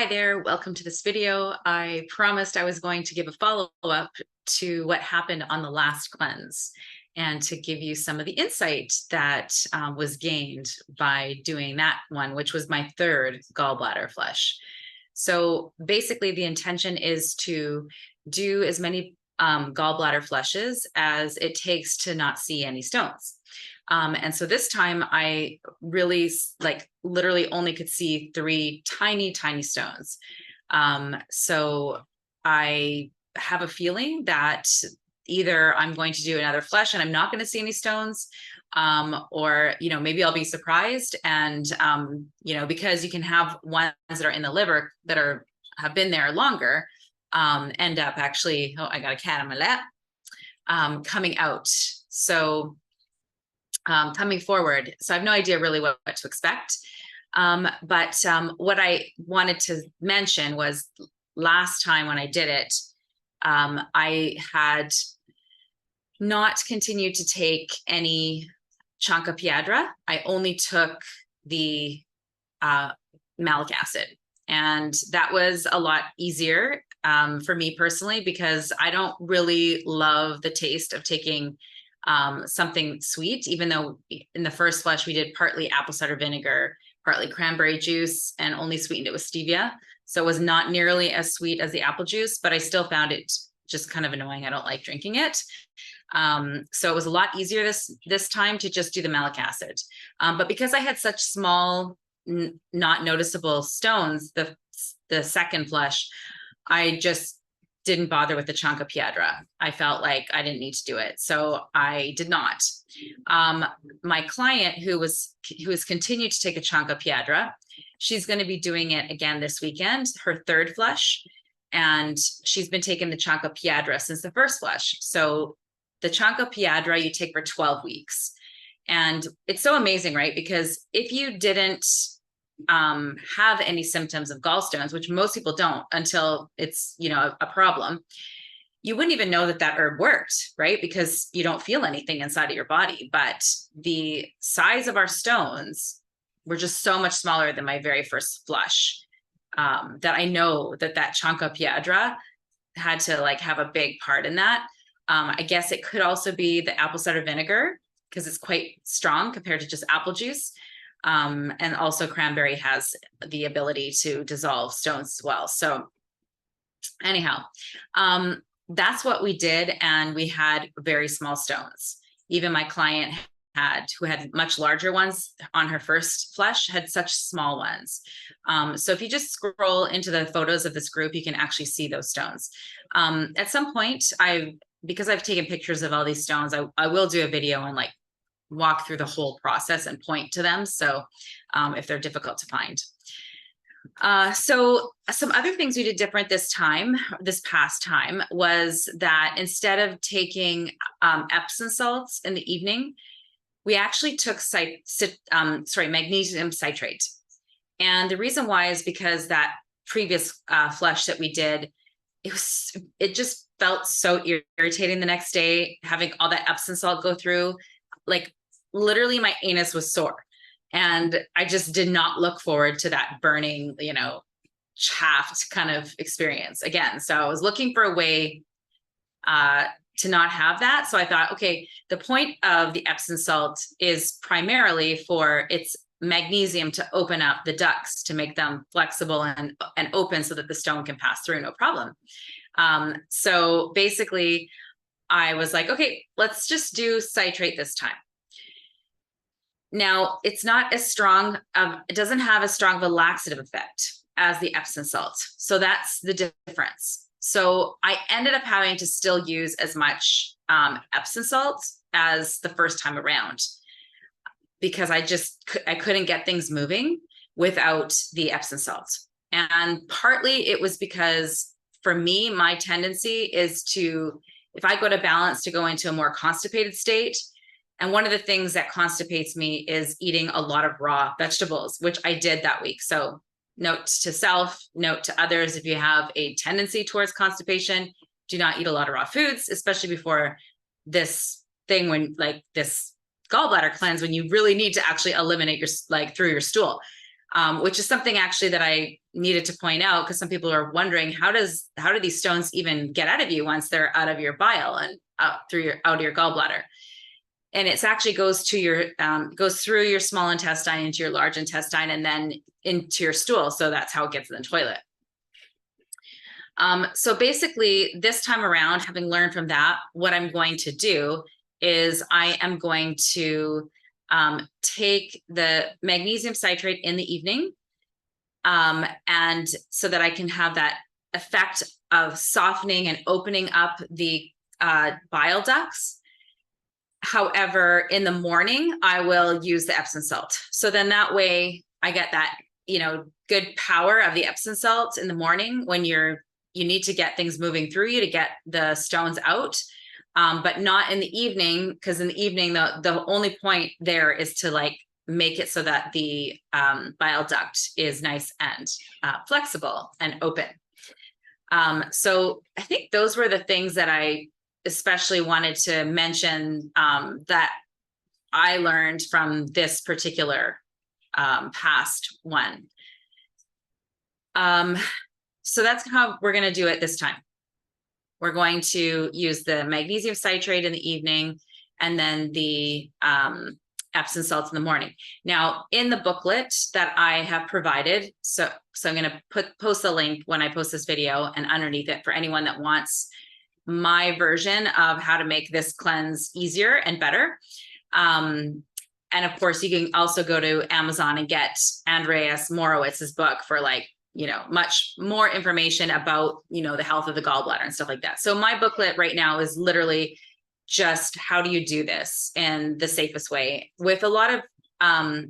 Hi there, welcome to this video. I promised I was going to give a follow-up to what happened on the last cleanse and to give you some of the insight that was gained by doing that one, which was my third gallbladder flush. So basically the intention is to do as many gallbladder flushes as it takes to not see any stones. And so this time I really literally only could see three tiny, tiny stones. So I have a feeling that either I'm going to do another flush and I'm not going to see any stones, or, maybe I'll be surprised. And, because you can have ones that are in the liver that have been there longer, end up actually, oh, I got a cat on my lap, coming out. So coming forward. So I have no idea really what to expect. But what I wanted to mention was last time when I did it, I had not continued to take any chanca piedra. I only took the malic acid. And that was a lot easier for me personally, because I don't really love the taste of taking something sweet, even though in the first flush we did partly apple cider vinegar, partly cranberry juice, and only sweetened it with stevia. So it was not nearly as sweet as the apple juice, but I still found it just kind of annoying. I don't like drinking it. So it was a lot easier this time to just do the malic acid. But because I had such small, not noticeable stones, the second flush, I just didn't bother with the chanca piedra. I felt like I didn't need to do it, so I did not. My client who has continued to take a chanca piedra, she's going to be doing it again this weekend, her third flush, and she's been taking the chanca piedra since the first flush. So the chanca piedra you take for 12 weeks. And it's so amazing, right? Because if you didn't have any symptoms of gallstones, which most people don't until it's, a problem, you wouldn't even know that herb worked, right? Because you don't feel anything inside of your body. But the size of our stones were just so much smaller than my very first flush, that I know that chanca piedra had to have a big part in that. I guess it could also be the apple cider vinegar, because it's quite strong compared to just apple juice. And also cranberry has the ability to dissolve stones as well. So anyhow, that's what we did. And we had very small stones. Even my client who had much larger ones on her first flush, had such small ones. So if you just scroll into the photos of this group, you can actually see those stones. At some point, because I've taken pictures of all these stones, I will do a video and walk through the whole process and point to them. So if they're difficult to find. So some other things we did different this past time, was that instead of taking Epsom salts in the evening, we actually took magnesium citrate. And the reason why is because that previous flush that we did, it just felt so irritating the next day, having all that Epsom salt go through. Literally my anus was sore, and I just did not look forward to that burning, chaffed kind of experience again. So I was looking for a way to not have that. So I thought, okay, the point of the Epsom salt is primarily for its magnesium to open up the ducts, to make them flexible and open so that the stone can pass through, no problem. So basically I was like, okay, let's just do citrate this time. Now, it's not as strong, it doesn't have as strong of a laxative effect as the Epsom salt. So that's the difference. So I ended up having to still use as much Epsom salt as the first time around, because I couldn't get things moving without the Epsom salt. And partly it was because for me, my tendency is to, if I go to balance, to go into a more constipated state. And one of the things that constipates me is eating a lot of raw vegetables, which I did that week. So note to self, note to others, if you have a tendency towards constipation, do not eat a lot of raw foods, especially before this thing, when this gallbladder cleanse, when you really need to actually eliminate your through your stool. which is something actually that I needed to point out, because some people are wondering, how do these stones even get out of you once they're out of your bile and out of your gallbladder? And it's actually goes through your small intestine into your large intestine and then into your stool. So that's how it gets in the toilet. So basically, this time around, having learned from that, what I'm going to do is I am going to take the magnesium citrate in the evening, and so that I can have that effect of softening and opening up the bile ducts. However, in the morning, I will use the Epsom salt. So then that way I get that, good power of the Epsom salt in the morning when you need to get things moving through you to get the stones out, but not in the evening, because in the evening, the only point there is to like make it so that the bile duct is nice and flexible and open. So I think those were the things that I especially wanted to mention, that I learned from this particular past one. So that's how we're going to do it this time. We're going to use the magnesium citrate in the evening and then the Epsom salts in the morning. Now, in the booklet that I have provided, so I'm going to post the link when I post this video, and underneath it for anyone that wants my version of how to make this cleanse easier and better. And of course, you can also go to Amazon and get Andreas Morowitz's book for like, much more information about, the health of the gallbladder and stuff like that. So my booklet right now is literally just how do you do this in the safest way, with a lot of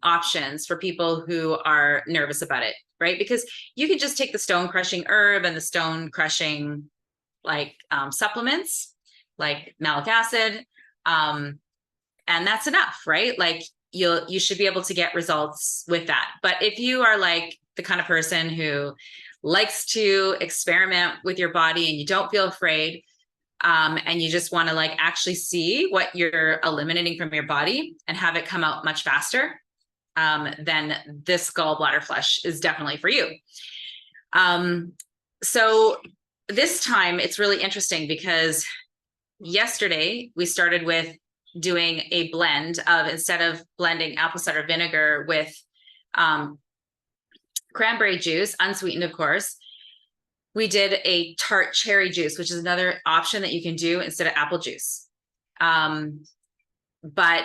options for people who are nervous about it, right? Because you can just take the stone crushing herb and the stone crushing supplements like malic acid, and that's enough, right? Like you should be able to get results with that. But if you are like the kind of person who likes to experiment with your body and you don't feel afraid, and you just want to like actually see what you're eliminating from your body and have it come out much faster, then this gallbladder flush is definitely for you. So this time it's really interesting because yesterday we started with doing a blend of, instead of blending apple cider vinegar with cranberry juice, unsweetened, of course, we did a tart cherry juice, which is another option that you can do instead of apple juice. But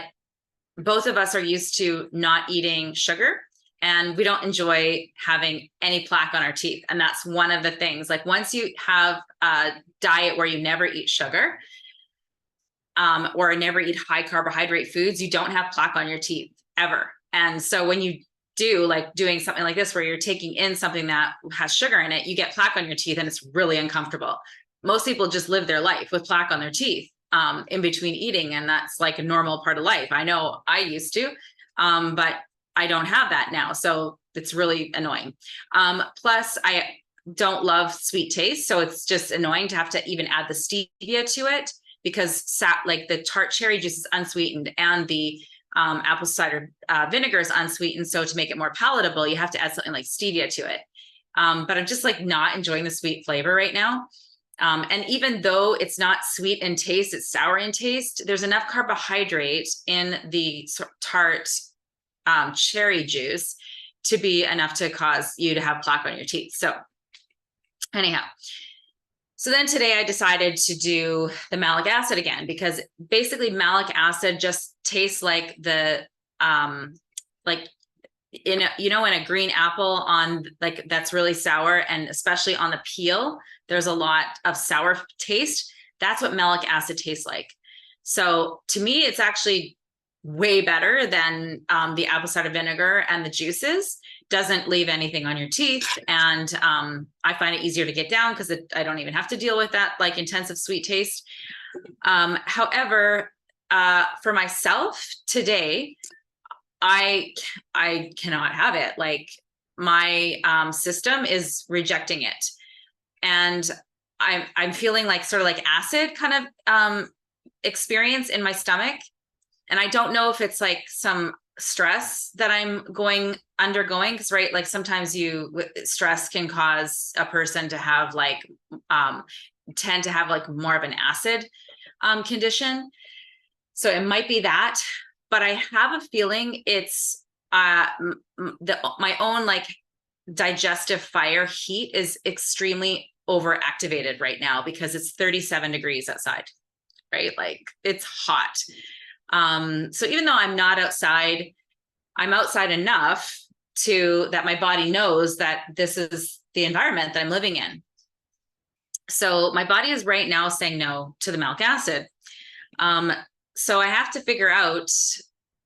both of us are used to not eating sugar, and we don't enjoy having any plaque on our teeth. And that's one of the things, like once you have a diet where you never eat sugar, or never eat high carbohydrate foods, you don't have plaque on your teeth ever. And so when you do like doing something like this, where you're taking in something that has sugar in it, you get plaque on your teeth and it's really uncomfortable. Most people just live their life with plaque on their teeth in between eating. And that's like a normal part of life. I know I used to, but I don't have that now. So it's really annoying. Plus I don't love sweet taste. So it's just annoying to have to even add the stevia to it, because like the tart cherry juice is unsweetened and the apple cider vinegar is unsweetened. So to make it more palatable, you have to add something like stevia to it. But I'm just like not enjoying the sweet flavor right now. And even though it's not sweet in taste, it's sour in taste, there's enough carbohydrate in the tart cherry juice to be enough to cause you to have plaque on your teeth. So anyhow, so then today I decided to do the malic acid again, because basically malic acid just tastes like the, in a green apple on like, that's really sour. And especially on the peel, there's a lot of sour taste. That's what malic acid tastes like. So to me, it's actually way better than the apple cider vinegar and the juices. Doesn't leave anything on your teeth. And I find it easier to get down because I don't even have to deal with that like intensive sweet taste. However, for myself today, I cannot have it. Like my system is rejecting it. And I'm feeling like sort of like acid kind of experience in my stomach. And I don't know if it's like some stress that I'm undergoing. Because right, like sometimes stress can cause a person to have like tend to have like more of an acid condition. So it might be that, but I have a feeling it's my own like digestive fire heat is extremely overactivated right now because it's 37 degrees outside, right? Like it's hot. So even though I'm not outside, I'm outside enough that my body knows that this is the environment that I'm living in. So my body is right now saying no to the malic acid. So I have to figure out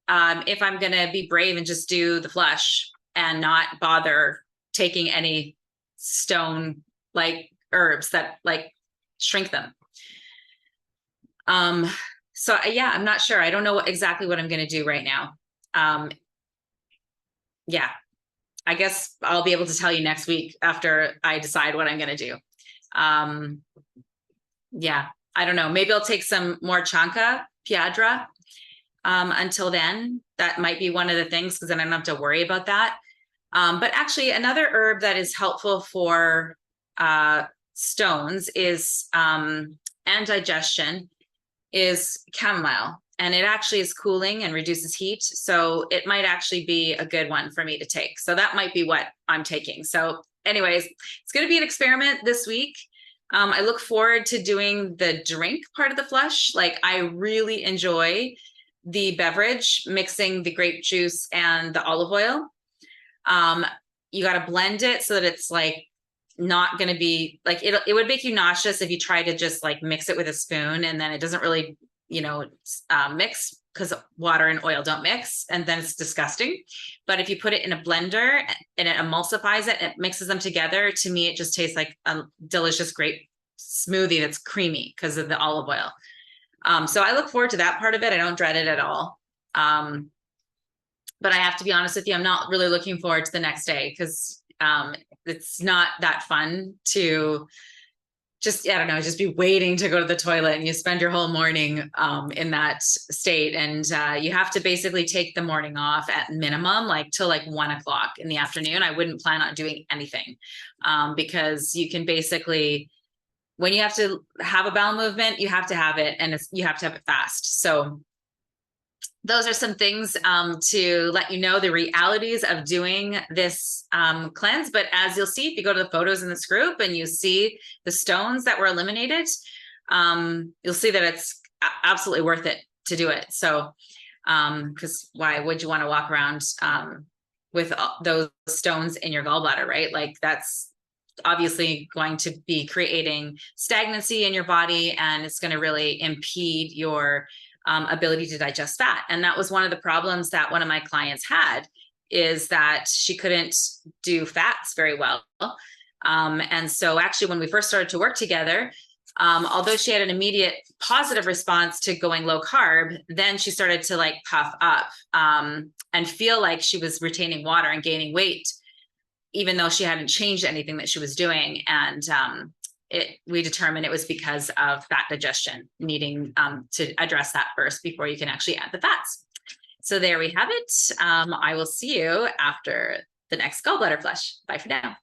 if I'm going to be brave and just do the flush and not bother taking any stone like herbs that like shrink them. So yeah, I'm not sure. I don't know exactly what I'm going to do right now. Yeah, I guess I'll be able to tell you next week after I decide what I'm going to do. Yeah, I don't know. Maybe I'll take some more chanca piedra until then. That might be one of the things because then I don't have to worry about that. But actually, another herb that is helpful for stones is and digestion is chamomile. And it actually is cooling and reduces heat. So it might actually be a good one for me to take. So that might be what I'm taking. So anyways, it's going to be an experiment this week. I look forward to doing the drink part of the flush. Like I really enjoy the beverage, mixing the grape juice and the olive oil. You got to blend it so that it's like not going to be like, it would make you nauseous if you try to just like mix it with a spoon and then it doesn't really, mix because water and oil don't mix and then it's disgusting. But if you put it in a blender and it emulsifies it, it mixes them together. To me, it just tastes like a delicious grape smoothie that's creamy because of the olive oil. So I look forward to that part of it. I don't dread it at all. But I have to be honest with you, I'm not really looking forward to the next day because it's not that fun to just, I don't know, just be waiting to go to the toilet and you spend your whole morning in that state. And you have to basically take the morning off at minimum, like till like 1 o'clock in the afternoon. I wouldn't plan on doing anything because you can basically, when you have to have a bowel movement, you have to have it and you have to have it fast. So those are some things to let you know the realities of doing this cleanse. But as you'll see, if you go to the photos in this group and you see the stones that were eliminated, you'll see that it's absolutely worth it to do it. So, because why would you want to walk around with those stones in your gallbladder, right? Like that's obviously going to be creating stagnancy in your body and it's going to really impede your ability to digest fat. And that was one of the problems that one of my clients had, is that she couldn't do fats very well. And so actually when we first started to work together, although she had an immediate positive response to going low carb, then she started to like puff up and feel like she was retaining water and gaining weight, even though she hadn't changed anything that she was doing. And we determined it was because of fat digestion, needing to address that first before you can actually add the fats. So there we have it. I will see you after the next gallbladder flush. Bye for now.